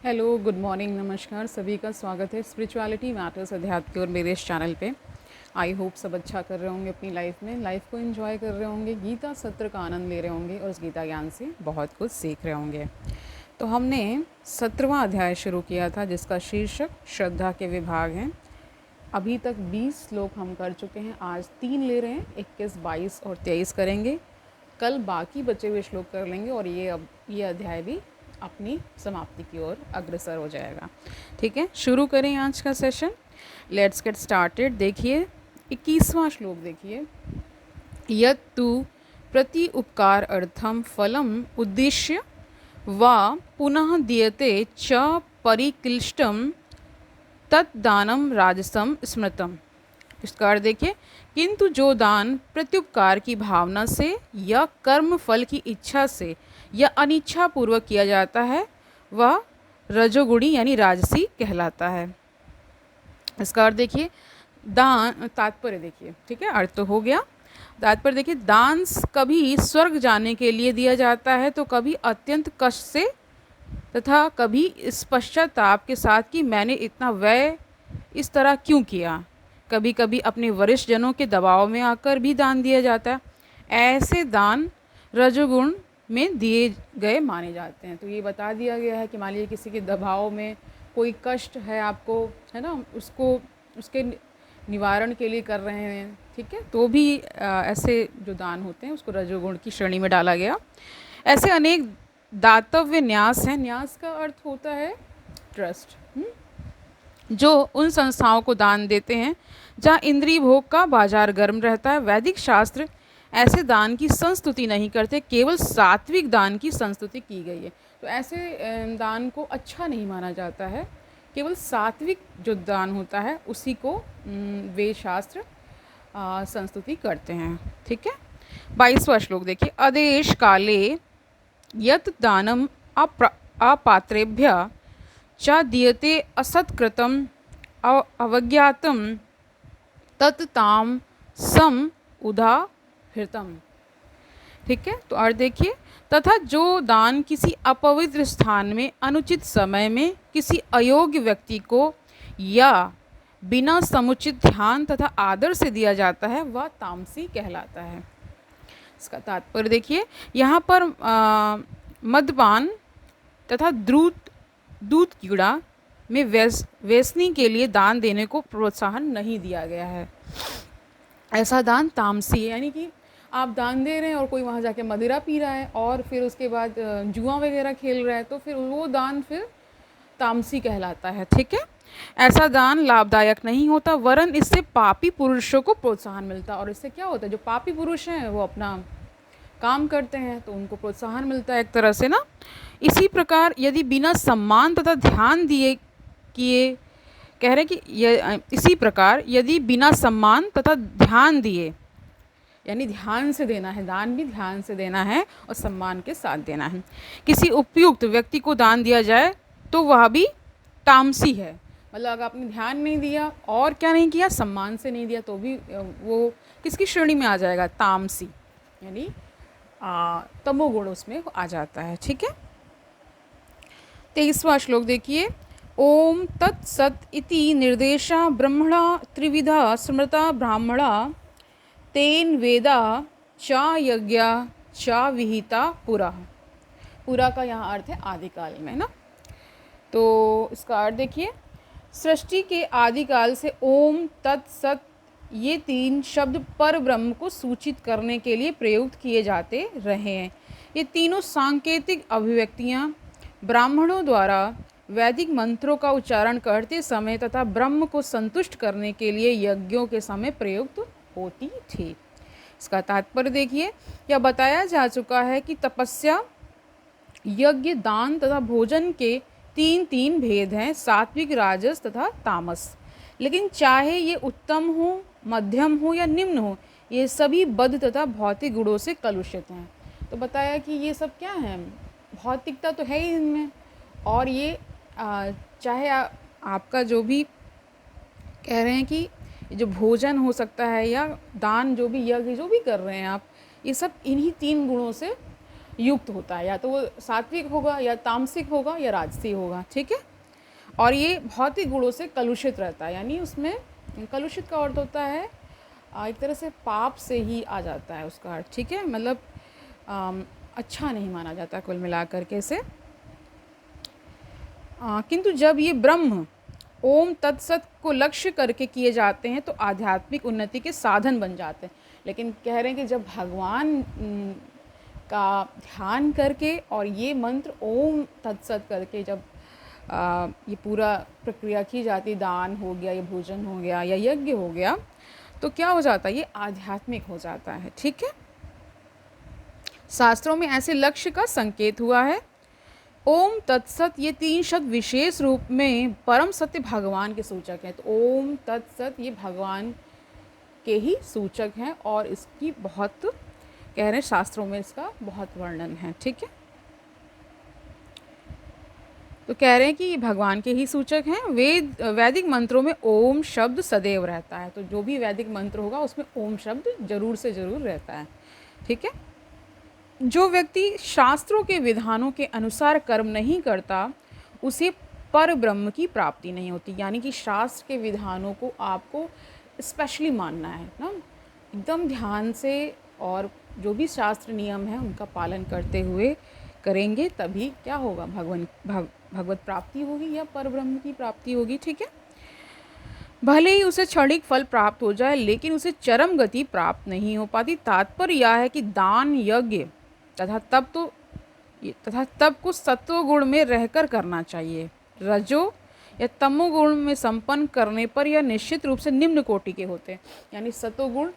Hello, good morning, नमस्कार। सभी का स्वागत है स्पिरिचुअलिटी मैटर्स अध्यात्म के और मेरे इस चैनल पे। आई होप सब अच्छा कर रहे होंगे अपनी लाइफ में, लाइफ को एंजॉय कर रहे होंगे, गीता सत्र का आनंद ले रहे होंगे और उस गीता ज्ञान से बहुत कुछ सीख रहे होंगे। तो हमने 17वां अध्याय शुरू किया था जिसका शीर्षक श्रद्धा के विभाग हैं। अभी तक 20 श्लोक हम कर चुके हैं, आज 3 ले रहे हैं, 21, 22 और 23 करेंगे। कल बाकी बचे हुए श्लोक कर लेंगे और ये अध्याय भी अपनी समाप्ति की ओर अग्रसर हो जाएगा। ठीक है, शुरू करें आज का सेशन। Let's get started. देखिए 21वां श्लोक देखिए। यत्तु प्रति उपकार अर्थम फलम उद्देश्य वा पुनः दीयते च परिक्लिष्टम तत्दानम राजसम स्मृतम। इसका अर्थ देखिए, किंतु जो दान प्रत्युपकार की भावना से या कर्म फल की इच्छा से या अनिच्छा पूर्वक किया जाता है वह रजोगुणी यानी राजसी कहलाता है। इसका अर्थ देखिए, दान तात्पर्य देखिए, ठीक है, अर्थ तो हो गया। तात्पर्य देखिए, दान कभी स्वर्ग जाने के लिए दिया जाता है तो कभी अत्यंत कष्ट से तथा कभी इस पश्चाताप के साथ कि मैंने इतना व्यय इस तरह क्यों किया। कभी कभी अपने वरिष्ठ जनों के दबाव में आकर भी दान दिया जाता है। ऐसे दान रजोगुण में दिए गए माने जाते हैं। तो ये बता दिया गया है कि मान लीजिए किसी के दबाव में कोई कष्ट है आपको, है ना, उसको उसके निवारण के लिए कर रहे हैं, ठीक है, तो भी ऐसे जो दान होते हैं उसको रजोगुण की श्रेणी में डाला गया। ऐसे अनेक दातव्य न्यास हैं। न्यास का अर्थ होता है ट्रस्ट, जो उन संस्थाओं को दान देते हैं जहाँ इंद्रिय भोग का बाजार गर्म रहता है। वैदिक शास्त्र ऐसे दान की संस्तुति नहीं करते, केवल सात्विक दान की संस्तुति की गई है। तो ऐसे दान को अच्छा नहीं माना जाता है, केवल सात्विक जो दान होता है उसी को वेद शास्त्र संस्तुति करते हैं। ठीक है, 22वां श्लोक देखिए। आदेश काले यत दानम अपात्रेभ्य च दीयते असत्कृतम अवज्ञातम तत्ताम सम उदाहृतम। ठीक है, तो अर्थ देखिए, तथा जो दान किसी अपवित्र स्थान में अनुचित समय में किसी अयोग्य व्यक्ति को या बिना समुचित ध्यान तथा आदर से दिया जाता है वह तामसी कहलाता है। इसका तात्पर्य देखिए, यहाँ पर मद्यपान तथा दूध कीड़ा में व्यसनी के लिए दान देने को प्रोत्साहन नहीं दिया गया है। ऐसा दान तामसी है, यानी कि आप दान दे रहे हैं और कोई वहाँ जाके मदिरा पी रहा है और फिर उसके बाद जुआ वगैरह खेल रहा है, तो फिर वो दान फिर तामसी कहलाता है। ठीक है, ऐसा दान लाभदायक नहीं होता, वरन इससे पापी पुरुषों को प्रोत्साहन मिलता है। और इससे क्या होता है, जो पापी पुरुष हैं वो अपना काम करते हैं तो उनको प्रोत्साहन मिलता है एक तरह से ना। इसी प्रकार यदि बिना सम्मान तथा ध्यान दिए किए, कह रहे कि इसी प्रकार यदि बिना सम्मान तथा ध्यान दिए, यानी ध्यान से देना है, दान भी ध्यान से देना है और सम्मान के साथ देना है, किसी उपयुक्त व्यक्ति को दान दिया जाए तो वह भी तामसी है। मतलब अगर आपने ध्यान नहीं दिया और क्या नहीं किया, सम्मान से नहीं दिया, तो भी वो किसकी श्रेणी में आ जाएगा, तामसी, यानी तमोगुण उसमें आ जाता है। ठीक है, 23वां श्लोक देखिए। ओम तत्सत इति निर्देशा ब्रह्मणा त्रिविधा स्मृता ब्राह्मणा तेन वेदा च यज्ञा च विहिता पुरा। पुरा का यहाँ अर्थ है आदिकाल में ना। तो इसका अर्थ देखिए, सृष्टि के आदिकाल से ओम तत्सत ये 3 शब्द पर ब्रह्म को सूचित करने के लिए प्रयुक्त किए जाते रहे हैं। ये तीनों सांकेतिक अभिव्यक्तियाँ ब्राह्मणों द्वारा वैदिक मंत्रों का उच्चारण करते समय तथा ब्रह्म को संतुष्ट करने के लिए यज्ञों के समय प्रयुक्त होती थी। इसका तात्पर्य देखिए, यह बताया जा चुका है कि तपस्या, यज्ञ, दान तथा भोजन के 3 भेद हैं, सात्विक, राजस तथा तामस। लेकिन चाहे ये उत्तम हो, मध्यम हो या निम्न हो, ये सभी बद्ध तथा भौतिक गुणों से कलुषित हैं। तो बताया कि ये सब क्या है, भौतिकता तो है ही इनमें, और ये चाहे आपका जो भी कह रहे हैं कि जो भोजन हो सकता है या दान, जो भी यज्ञ जो भी कर रहे हैं आप, ये सब इन्हीं 3 गुणों से युक्त होता है, या तो वो सात्विक होगा या तामसिक होगा या राजसी होगा, ठीक है। और ये भौतिक गुणों से कलुषित रहता है, यानी उसमें कलुषित का अर्थ होता है एक तरह से पाप से ही आ जाता है उसका अर्थ, ठीक है। मतलब अच्छा नहीं माना जाता कुल मिलाकर के इसे। किंतु जब ये ब्रह्म ओम तत्सत को लक्ष्य करके किए जाते हैं तो आध्यात्मिक उन्नति के साधन बन जाते हैं। लेकिन कह रहे हैं कि जब भगवान का ध्यान करके और ये मंत्र ओम तत्सत करके जब ये पूरा प्रक्रिया की जाती, दान हो गया या भोजन हो गया या यज्ञ हो गया, तो क्या हो जाता है, ये आध्यात्मिक हो जाता है, ठीक है। शास्त्रों में ऐसे लक्ष्य का संकेत हुआ है। ओम तत्सत ये 3 शब्द विशेष रूप में परम सत्य भगवान के सूचक हैं। तो ओम तत्सत ये भगवान के ही सूचक हैं और इसकी बहुत कह रहे हैं शास्त्रों में इसका बहुत वर्णन है, ठीक है। तो कह रहे हैं कि ये भगवान के ही सूचक हैं। वैदिक मंत्रों में ओम शब्द सदैव रहता है, तो जो भी वैदिक मंत्र होगा उसमें ओम शब्द जरूर से ज़रूर रहता है, ठीक है। जो व्यक्ति शास्त्रों के विधानों के अनुसार कर्म नहीं करता उसे पर ब्रह्म की प्राप्ति नहीं होती। यानी कि शास्त्र के विधानों को आपको स्पेशली मानना है ना, एकदम ध्यान से, और जो भी शास्त्र नियम है उनका पालन करते हुए करेंगे, तभी क्या होगा, भगवत प्राप्ति होगी या पर ब्रह्म की प्राप्ति होगी, ठीक है। भले ही उसे क्षणिक फल प्राप्त हो जाए लेकिन उसे चरम गति प्राप्त नहीं हो पाती। तात्पर्य यह है कि दान यज्ञ तथा तप को सत्वगुण में रहकर करना चाहिए। रजो या तमोगुण में संपन्न करने पर यह निश्चित रूप से निम्न कोटि के होते हैं। यानी सत्वगुण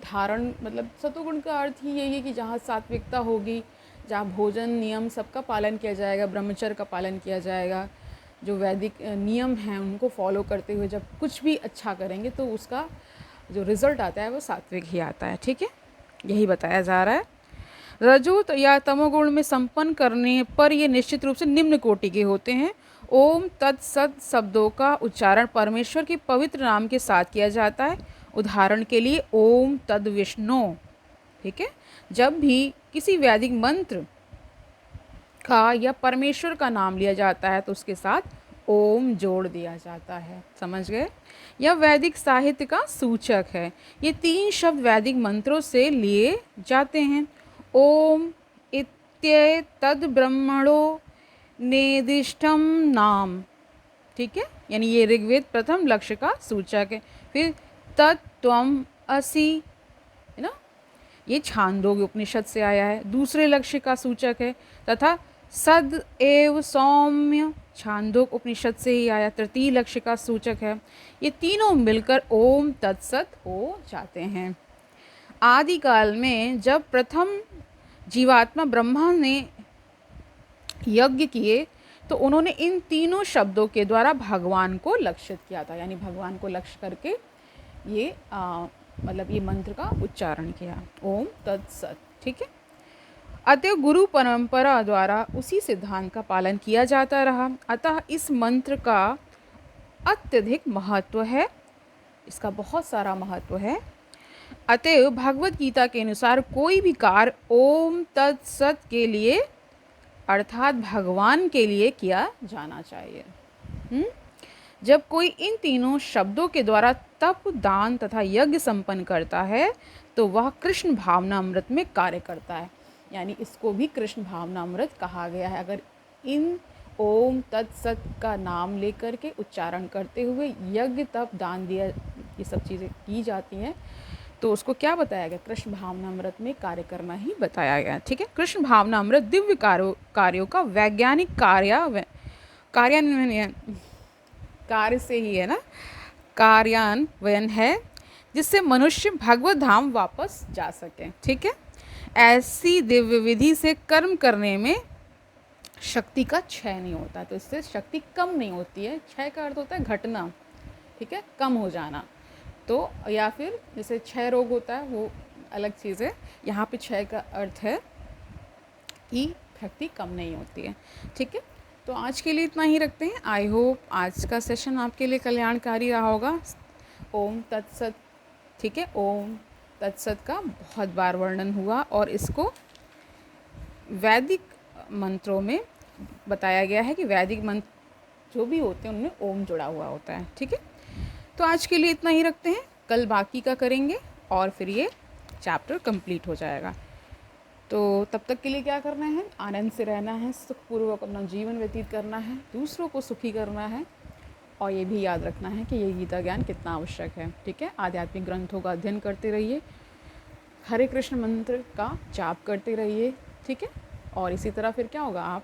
धारण, मतलब सत्वगुण का अर्थ ही यही है कि जहाँ सात्विकता होगी, जहाँ भोजन नियम सबका पालन किया जाएगा, ब्रह्मचर्य का पालन किया जाएगा, जो वैदिक नियम हैं उनको फॉलो करते हुए जब कुछ भी अच्छा करेंगे तो उसका जो रिज़ल्ट आता है वो सात्विक ही आता है, ठीक है। यही बताया जा रहा है। रजो या तमोगुण में संपन्न करने पर ये निश्चित रूप से निम्न कोटि के होते हैं। ओम तत्सत शब्दों का उच्चारण परमेश्वर के पवित्र नाम के साथ किया जाता है। उदाहरण के लिए ओम तद विष्णु, ठीक है। जब भी किसी वैदिक मंत्र का या परमेश्वर का नाम लिया जाता है तो उसके साथ ओम जोड़ दिया जाता है, समझ गए। यह वैदिक साहित्य का सूचक है। ये 3 शब्द वैदिक मंत्रों से लिए जाते हैं। ओम इत्येतद् ब्रह्मणो निर्दिष्टम नाम, ठीक है, यानी ये ऋग्वेद प्रथम लक्ष्य का सूचक है। फिर तत्त्वम असि, है ना, ये छांदोग्य उपनिषद से आया है, दूसरे लक्ष्य का सूचक है। तथा सद एव सौम्य छांदोग्य उपनिषद से ही आया, तृतीय लक्ष्य का सूचक है। ये तीनों मिलकर ओम तत्सत हो जाते हैं। आदिकाल में जब प्रथम जीवात्मा ब्रह्मा ने यज्ञ किए तो उन्होंने इन तीनों शब्दों के द्वारा भगवान को लक्षित किया था। यानी भगवान को लक्ष्य करके ये मतलब ये मंत्र का उच्चारण किया, ओम तत्सत, ठीक है। अतः गुरु परंपरा द्वारा उसी सिद्धांत का पालन किया जाता रहा। अतः इस मंत्र का अत्यधिक महत्व है, इसका बहुत सारा महत्व है। अतः भगवत गीता के अनुसार कोई भी कार्य ओम तत्सत के लिए अर्थात भगवान के लिए किया जाना चाहिए। जब कोई इन तीनों शब्दों के द्वारा तप, दान तथा यज्ञ संपन्न करता है तो वह कृष्ण भावनामृत में कार्य करता है। यानी इसको भी कृष्ण भावनामृत कहा गया है। अगर इन ओम तत्सत का नाम लेकर के उच्चारण करते हुए यज्ञ, तप, दान, दिया, ये सब चीज़ें की जाती हैं तो उसको क्या बताया गया, कृष्ण भावनामृत में कार्य करना ही बताया गया, ठीक है। कृष्ण भावनामृत दिव्य कार्यों का वैज्ञानिक कार्य से ही है ना, कार्यान्वयन है जिससे मनुष्य भगवत धाम वापस जा सके, ठीक है। ऐसी दिव्य विधि से कर्म करने में शक्ति का क्षय नहीं होता, तो इससे शक्ति कम नहीं होती है। क्षय का अर्थ होता है घटना, ठीक है, कम हो जाना। तो या फिर जैसे क्षय रोग होता है वो अलग चीज़ है, यहाँ पे क्षय का अर्थ है कि शक्ति कम नहीं होती है, ठीक है। तो आज के लिए इतना ही रखते हैं। आई होप आज का सेशन आपके लिए कल्याणकारी रहा होगा। ओम तत्सत, ठीक है। ओम तत्सत का बहुत बार वर्णन हुआ और इसको वैदिक मंत्रों में बताया गया है कि वैदिक मंत्र जो भी होते हैं उनमें ओम जुड़ा हुआ होता है। ठीक है, तो आज के लिए इतना ही रखते हैं, कल बाकी का करेंगे और फिर ये चैप्टर कंप्लीट हो जाएगा। तो तब तक के लिए क्या करना है, आनंद से रहना है, सुखपूर्वक अपना जीवन व्यतीत करना है, दूसरों को सुखी करना है और ये भी याद रखना है कि ये गीता ज्ञान कितना आवश्यक है। ठीक है, आध्यात्मिक ग्रंथों का अध्ययन करते रहिए, हरे कृष्ण मंत्र का जाप करते रहिए। ठीक है, और इसी तरह फिर क्या होगा, आप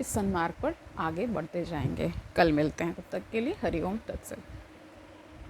इस सन्मार्ग पर आगे बढ़ते जाएंगे। कल मिलते हैं, तब तक के लिए हरि ओम तत्सत।